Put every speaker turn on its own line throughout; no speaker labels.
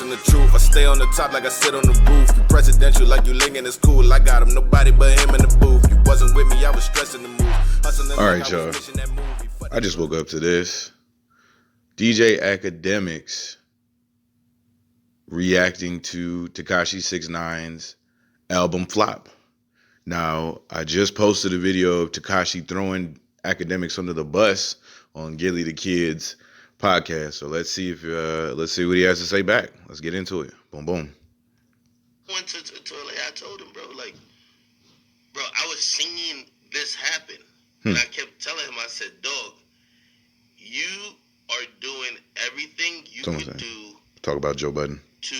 expressing the truth. I stay on the top like I sit on the roof. You presidential like you linking is cool. I got him, nobody but him in the booth. You wasn't with me, I was stressing the move.
All right, y'all. I just woke up to this. DJ Akademiks reacting to Tekashi 6ix9ine's album Flop. Now, I just posted a video of Tekashi throwing Akademiks under the bus on Gilly the Kid's podcast. So let's see what he has to say back. Let's get into it. Boom, boom.
Went to like I told him, bro, I was seeing this happen. And I kept telling him, I said, dog, you are doing everything you could do.
Talk about Joe Budden.
To,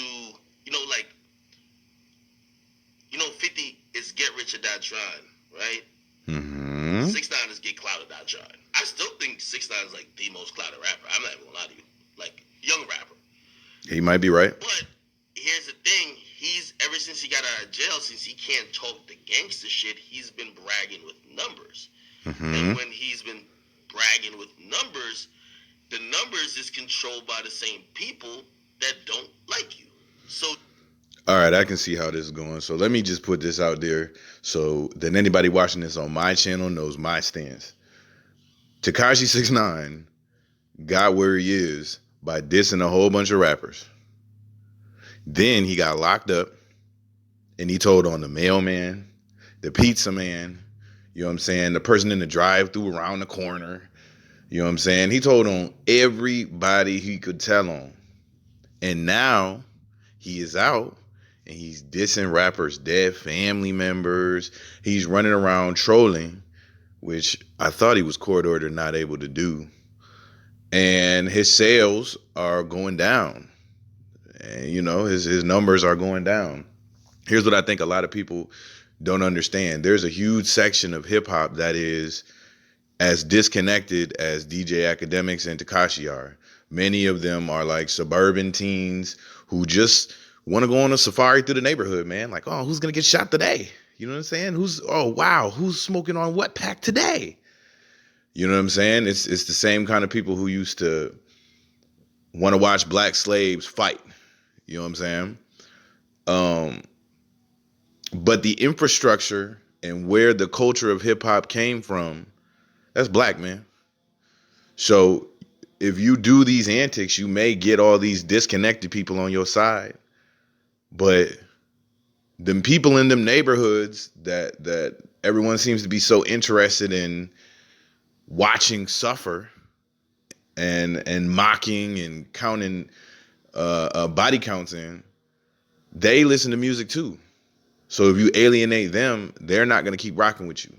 50 is get rich or die trying, right?
Mm-hmm.
6ix9ine is get clout or die trying. I still think 6ix9ine is like the most clouted rapper. I'm not even gonna lie to you. Like, young rapper.
He might be right.
But here's the thing. He's, ever since he got out of jail, since he can't talk the gangster shit, he's been bragging with numbers.
Mm-hmm.
And when he's been bragging with numbers, the numbers is controlled by the same people that don't like you. So,
all right, I can see how this is going. So let me just put this out there so that anybody watching this on my channel knows my stance. Tekashi 6ix9ine got where he is by dissing a whole bunch of rappers. Then he got locked up and he told on the mailman, the pizza man, you know what I'm saying, the person in the drive-thru around the corner, you know what I'm saying? He told on everybody he could tell on. And now he is out and he's dissing rappers' dead family members. He's running around trolling, which I thought he was court ordered not able to do. And his sales are going down. And, his numbers are going down. Here's what I think a lot of people don't understand. There's a huge section of hip hop that is as disconnected as DJ Akademiks and Tekashi are. Many of them are like suburban teens who just want to go on a safari through the neighborhood, man. Like, oh, who's going to get shot today? You know what I'm saying? Who's smoking on what pack today? You know what I'm saying? It's the same kind of people who used to want to watch black slaves fight. You know what I'm saying? But the infrastructure and where the culture of hip hop came from, that's black, man. So if you do these antics, you may get all these disconnected people on your side. But them people in them neighborhoods that everyone seems to be so interested in watching suffer and mocking and counting body counts in, they listen to music too. So if you alienate them, they're not going to keep rocking with you.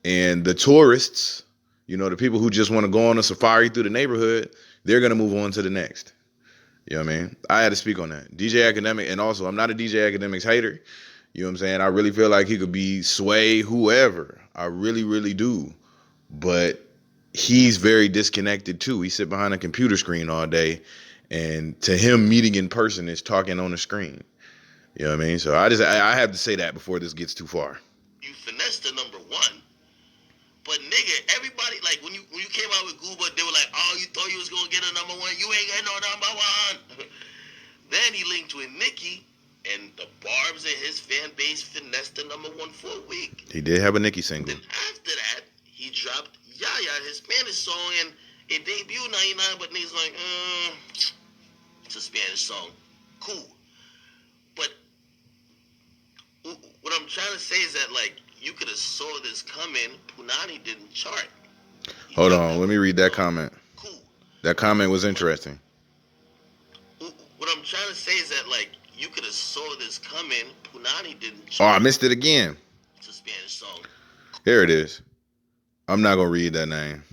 And the tourists, the people who just want to go on a safari through the neighborhood, they're going to move on to the next. You know what I mean? I had to speak on that. DJ Akademiks, and also I'm not a DJ Akademiks hater. You know what I'm saying? I really feel like he could be Sway, whoever. I really, really do. But he's very disconnected too. He sit behind a computer screen all day, and to him, meeting in person is talking on a screen. You know what I mean? So I have to say that before this gets too far.
You finessed the number one, but nigga, everybody, like when you came out with Gooba, they were like, oh, you thought you was gonna get a number one? You ain't getting no number one. Then he linked with Nicki, and the Barbs and his fan base finessed the number one for a week.
He did have a Nicki single.
Then after that, he dropped Yaya, his Spanish song, and it debuted 99, but niggas like, it's a Spanish song. Cool. But what I'm trying to say is that, like, you could have saw this coming. Punani didn't chart.
Hold on, let me read that comment.
Cool.
That comment was interesting.
What I'm trying to say is that, like, you could have saw this coming. Punani didn't chart.
Oh, I missed it again.
It's a Spanish song.
Here it is. I'm not going to read that name.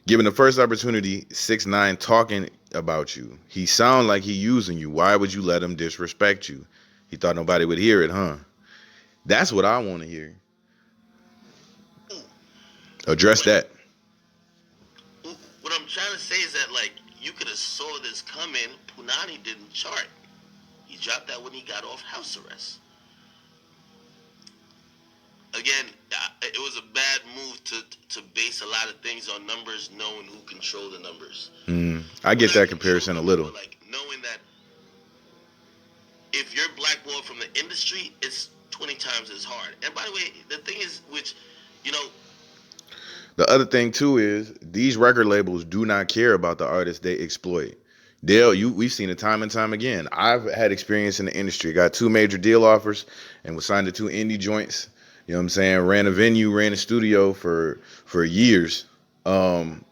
Given the first opportunity, 6ix9ine talking about you. He sound like he using you. Why would you let him disrespect you? He thought nobody would hear it, huh? That's what I want to hear. Address that.
What I'm trying to say is that, like, you could have saw this coming. Punani didn't chart. He dropped that when he got off house arrest. Again, it was a bad move to base a lot of things on numbers, knowing who controlled the numbers.
I get that comparison a little.
Like, knowing that from the industry, it's 20 times as hard. And by the way, the thing is, which, you know,
The other thing too is these record labels do not care about the artists they exploit. We've seen it time and time again. I've had experience in the industry. Got 2 major deal offers and was signed to 2 indie joints. You know what I'm saying? Ran a venue, ran a studio for years.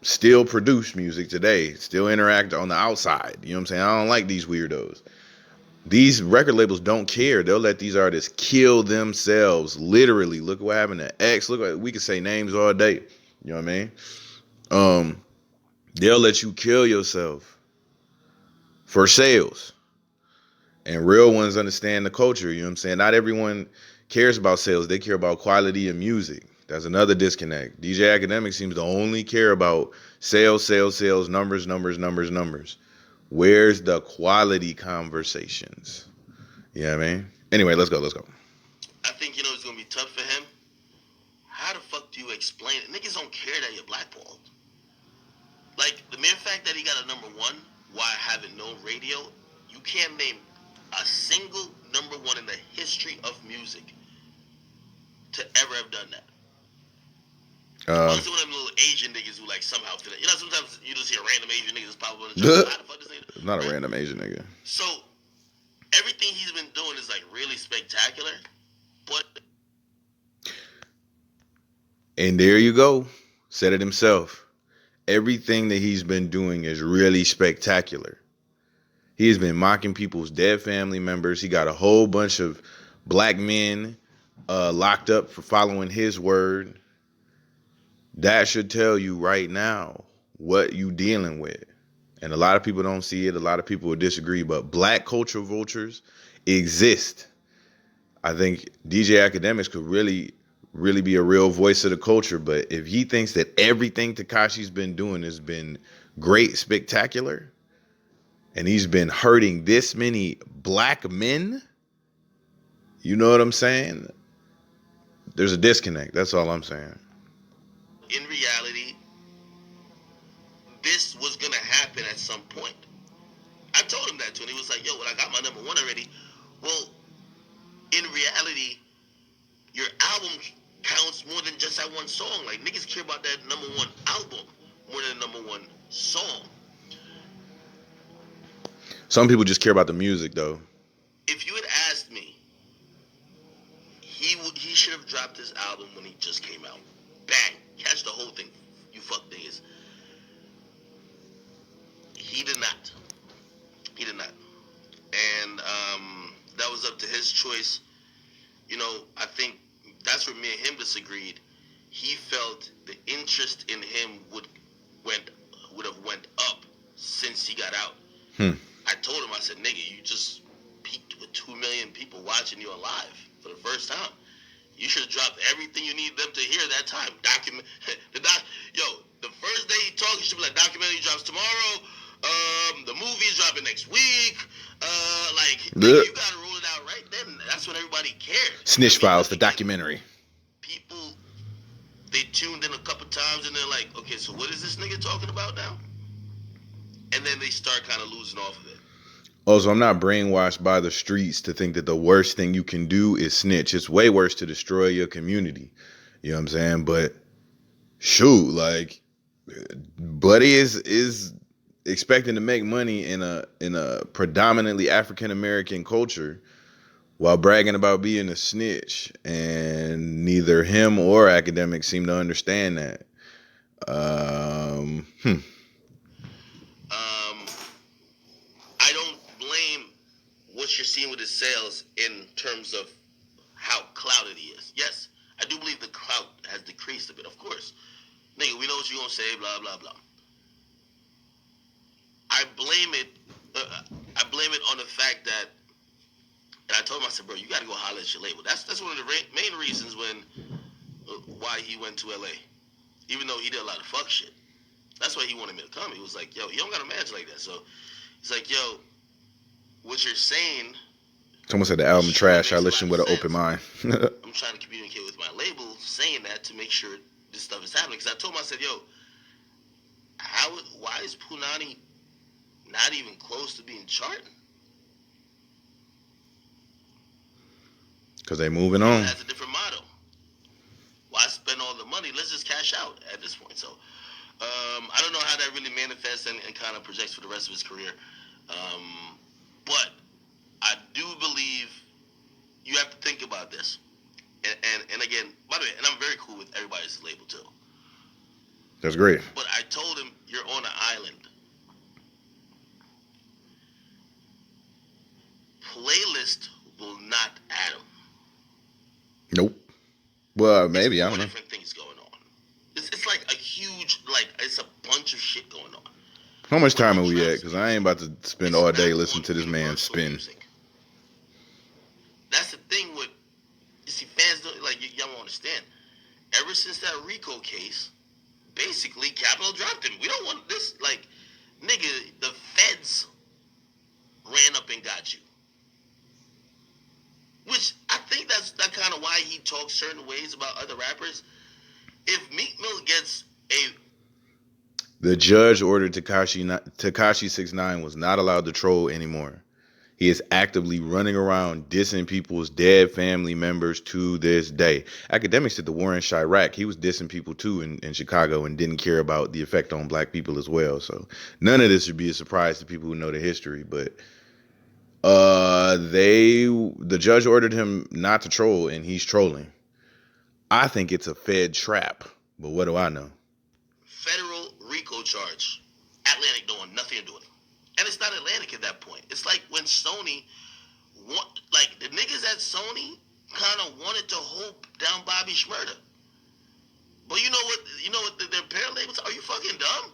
Still produce music today. Still interact on the outside. You know what I'm saying? I don't like these weirdos. These record labels don't care. They'll let these artists kill themselves. Literally. Look what happened to X. We could say names all day. You know what I mean? They'll let you kill yourself for sales. And real ones understand the culture. You know what I'm saying? Not everyone cares about sales. They care about quality of music. That's another disconnect. DJ Akademiks seems to only care about sales, numbers. Where's the quality conversations? You know what I mean? Anyway, let's go.
I think, it's going to be tough for him. How the fuck do you explain it? Niggas don't care that you're blackballed. Like, the mere fact that he got a number 1 while having no radio, you can't name a single number 1 in the history of music to ever have done that. Most of them little Asian niggas who somehow fit it. Sometimes you just hear random Asian niggas pop up on the chart. How the fuck this nigga?
Not a random Asian nigga.
So everything he's been doing is really spectacular, but
and there you go. Said it himself. Everything that he's been doing is really spectacular. He has been mocking people's dead family members. He got a whole bunch of black men locked up for following his word. That should tell you right now what you dealing with. And a lot of people don't see it. A lot of people will disagree. But black culture vultures exist. I think DJ Akademiks could really be a real voice of the culture. But if he thinks that everything Tekashi's been doing has been great, spectacular, and he's been hurting this many black men, you know what I'm saying? There's a disconnect. That's all I'm saying.
In reality, this was going to happen at some point. I told him that too, and he was like, yo, well, I got my number 1 already. Well, in reality, your album counts more than just that one song. Like, niggas care about that number 1 album more than the number 1 song.
Some people just care about the music, though.
If you had asked me, he should have dropped his album when he just came out. Bang. Catch the whole thing, you fuck niggas. He did not. And that was up to his choice. I think that's where me and him disagreed. He felt the interest in him would have went up since he got out. I told him, I said, nigga, you just peaked with 2 million people watching you alive for the first time. You should have dropped everything you need them to hear that time. The first day he talks, you should be like, documentary drops tomorrow. The movie's dropping next week. You gotta roll it out right then. That's when everybody cares.
Snitch Files, the documentary.
People, they tuned in a couple times and they're like, okay, so what is this nigga talking about now? And then they start kind of losing off of it.
Also, I'm not brainwashed by the streets to think that the worst thing you can do is snitch. It's way worse to destroy your community. You know what I'm saying? But shoot, Buddy is expecting to make money in a predominantly African American culture while bragging about being a snitch, and neither him or Akademiks seem to understand that.
I don't blame what you're seeing with his sales in terms of how clouded he is. Yes, I do believe the clout has decreased a bit, of course. Nigga, we know what you're going to say, blah, blah, blah. I blame it on the fact that, and I told him, I said, bro, you got to go holler at your label. That's one of the main reasons why he went to LA. Even though he did a lot of fuck shit. That's why he wanted me to come. He was like, yo, you don't got to manage like that. So he's like, yo, what you're saying.
Someone said the album trash. I listened with an open mind.
I'm trying to communicate with my label, saying that to make sure this stuff is happening. Because I told him, I said, yo, why is Punani not even close to being charting?
Because they moving
It
on.
has a different motto. Why spend all the money? Let's just cash out at this point. So, I don't know how that really manifests and kind of projects for the rest of his career. But I do believe you have to think about this. And again, by the way, and I'm very cool with everybody's label too.
That's great.
But I told him, you're on an island. Playlist will not add him.
Nope. Well, maybe, I don't know.
Different things going on. It's like a huge, like, it's a bunch of shit going on.
How much time are we at? Because I ain't about to spend all day listening to this man spin.
Music. That's the thing with, you see, fans don't, like, y'all don't understand. Ever since that Rico case, basically, Capitol dropped him. We don't want this, like, nigga, the feds ran up and got you. Which, I think that's kind of why he talks certain ways about other rappers. If Meek Mill gets a...
The judge ordered Tekashi 6ix9ine was not allowed to troll anymore. He is actively running around dissing people's dead family members to this day. Akademiks did the war in Chirac. He was dissing people too in Chicago and didn't care about the effect on black people as well. So none of this should be a surprise to people who know the history. But the judge ordered him not to troll, and he's trolling. I think it's a Fed trap, but what do I know?
Federal RICO charge. Atlantic don't want nothing to do with it. And it's not Atlantic at that point. It's like when Sony, like the niggas at Sony kind of wanted to hold down Bobby Shmurda. But you know what their parent labels, are you fucking dumb?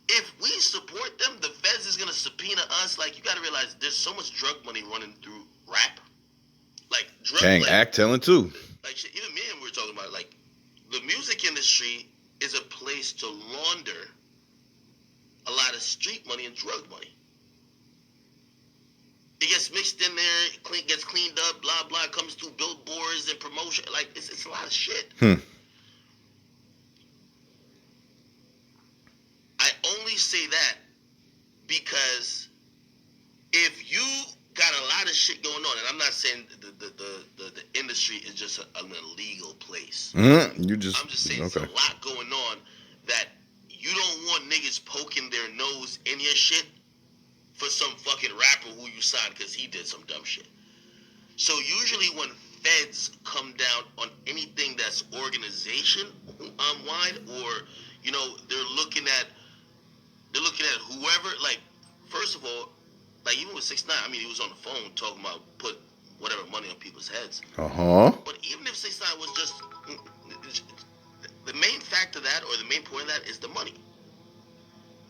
If we support them, the feds is going to subpoena us. Like, you got to realize there's so much drug money running through rap. Like, drug
Dang,
like,
Act telling too.
Like, shit, even me and we were talking about, like, the music industry is a place to launder a lot of street money and drug money. It gets mixed in there, gets cleaned up, blah, blah, comes through billboards and promotion. Like, it's a lot of shit. I only say that because if you got a lot of shit going on, and I'm not saying the industry is just an illegal place.
I'm
just saying okay. There's a lot going on that you don't want niggas poking their nose in your shit for some fucking rapper who you signed because he did some dumb shit. So usually when feds come down on anything that's organization wide, or they're looking at whoever. Like, first of all, like even with 6ix9ine, I mean, he was on the phone talking about put whatever money on people's heads. But even if 6ix9ine was just the main fact of that, or the main point of that, is the money.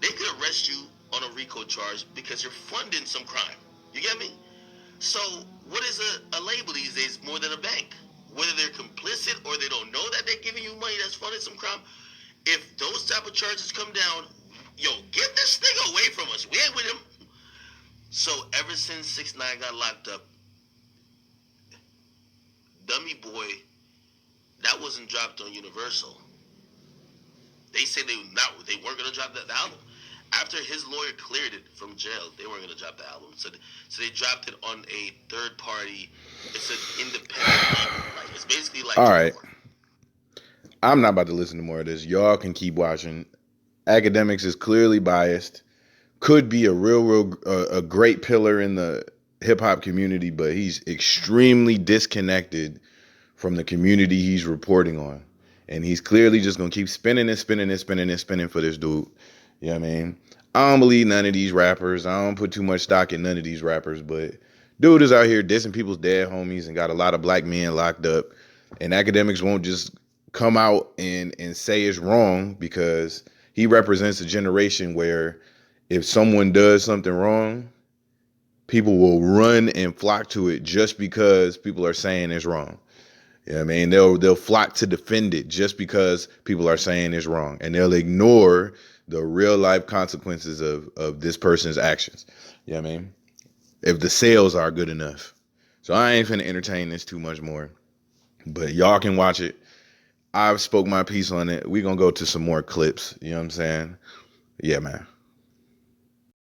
They could arrest you on a RICO charge because you're funding some crime. You get me? So what is a label these days more than a bank? Whether they're complicit or they don't know that they're giving you money that's funding some crime, if those type of charges come down, yo, get this nigga away from us. We ain't with him. So ever since 6ix9ine got locked up, Dummy Boy, that wasn't dropped on Universal. They said they weren't gonna drop that album. After his lawyer cleared it from jail, they weren't gonna drop the album. So they dropped it on a third party. It's an independent label. Like, it's basically like.
All right. I'm not about to listen to more of this. Y'all can keep watching. Akademiks is clearly biased. Could be a great pillar in the hip hop community, but he's extremely disconnected from the community he's reporting on. And he's clearly just going to keep spinning for this dude. You know what I mean? I don't believe none of these rappers. I don't put too much stock in none of these rappers, but dude is out here dissing people's dead homies and got a lot of black men locked up. And Akademiks won't just come out and say it's wrong, because he represents a generation where if someone does something wrong, people will run and flock to it just because people are saying it's wrong. You know what I mean? They'll flock to defend it just because people are saying it's wrong. And they'll ignore the real life consequences of this person's actions. You know what I mean? If the sales are good enough. So I ain't finna entertain this too much more. But y'all can watch it. I've spoke my piece on it. We're gonna go to some more clips. You know what I'm saying? Yeah, man.